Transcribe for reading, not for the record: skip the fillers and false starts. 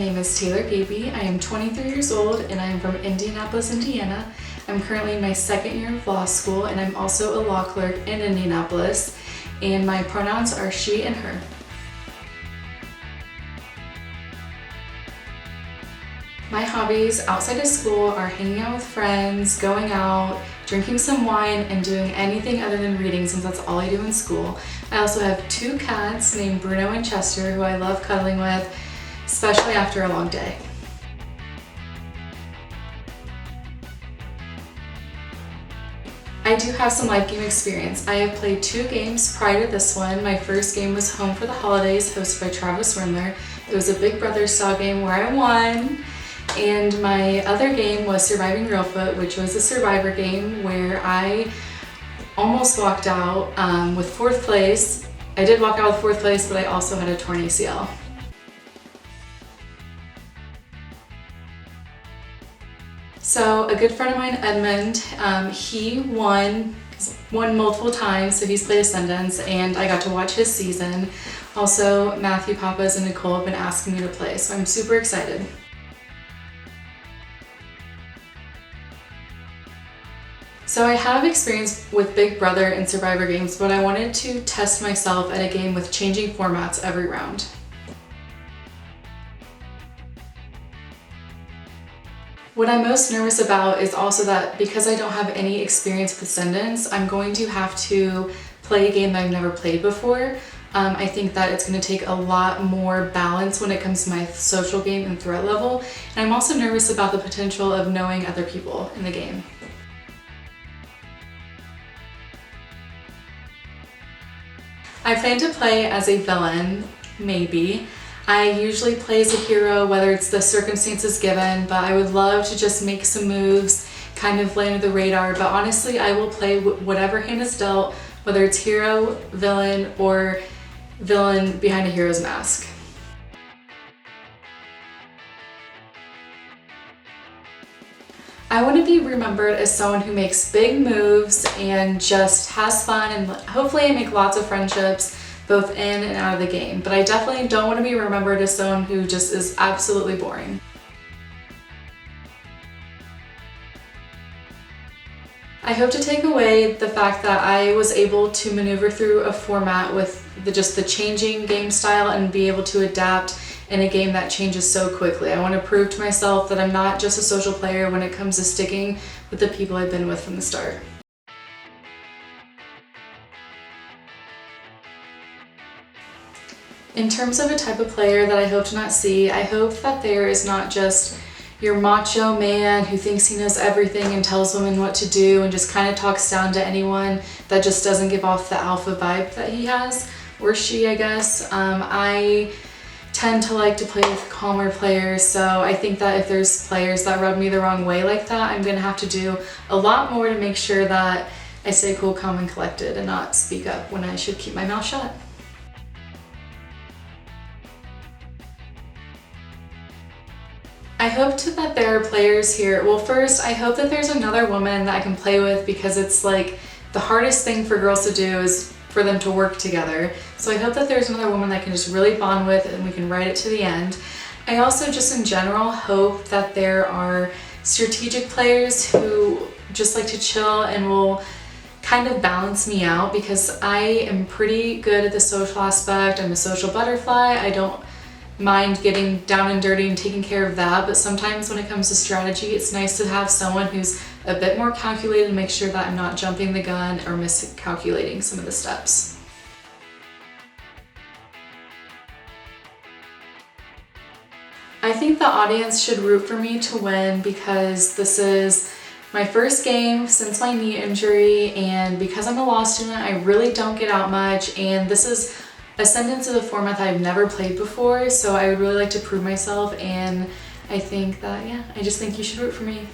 name is Taylor Gaby. I am 23 years old and I am from Indianapolis, Indiana. I'm currently in my second year of law school and I'm also a law clerk in Indianapolis, and my pronouns are she and her. My hobbies outside of school are hanging out with friends, going out, drinking some wine, and doing anything other than reading since that's all I do in school. I also have 2 cats named Bruno and Chester who I love cuddling with, especially after a long day. I do have some live game experience. I have played 2 games prior to this one. My first game was Home for the Holidays, hosted by Travis Windler. It was a Big Brother style game where I won. And my other game was Surviving Reelfoot, which was a survivor game where I almost walked out with 4th place. I did walk out with 4th place, but I also had a torn ACL. So a good friend of mine, Edmund, he won multiple times, so he's played Ascendance, and I got to watch his season. Also, Matthew, Papas, and Nicole have been asking me to play, so I'm super excited. So I have experience with Big Brother and Survivor games, but I wanted to test myself at a game with changing formats every round. What I'm most nervous about is also that because I don't have any experience with Ascendance, I'm going to have to play a game that I've never played before. I think that it's going to take a lot more balance when it comes to my social game and threat level, and I'm also nervous about the potential of knowing other people in the game. I plan to play as a villain, maybe. I usually play as a hero, whether it's the circumstances given, but I would love to just make some moves, kind of lay under the radar, but honestly I will play whatever hand is dealt, whether it's hero, villain, or villain behind a hero's mask. I want to be remembered as someone who makes big moves and just has fun, and hopefully I make lots of friendships both in and out of the game, but I definitely don't want to be remembered as someone who just is absolutely boring. I hope to take away the fact that I was able to maneuver through a format with just the changing game style and be able to adapt in a game that changes so quickly. I want to prove to myself that I'm not just a social player when it comes to sticking with the people I've been with from the start. In terms of a type of player that I hope to not see, I hope that there is not just your macho man who thinks he knows everything and tells women what to do and just kind of talks down to anyone, that just doesn't give off the alpha vibe that he has, or she, I guess. I tend to like to play with calmer players, so I think that if there's players that rub me the wrong way like that, I'm gonna have to do a lot more to make sure that I stay cool, calm, and collected and not speak up when I should keep my mouth shut. I hope that there are players here. Well, first, I hope that there's another woman that I can play with, because it's like the hardest thing for girls to do is for them to work together. So I hope that there's another woman that I can just really bond with and we can ride it to the end. I also just in general hope that there are strategic players who just like to chill and will kind of balance me out, because I am pretty good at the social aspect. I'm a social butterfly. I don't mind getting down and dirty and taking care of that, but sometimes when it comes to strategy, it's nice to have someone who's a bit more calculated and make sure that I'm not jumping the gun or miscalculating some of the steps. I think the audience should root for me to win, because this is my first game since my knee injury, and because I'm a law student, I really don't get out much, and this is Ascendance is a format that I've never played before, so I would really like to prove myself, and I think that, yeah, I just think you should root for me.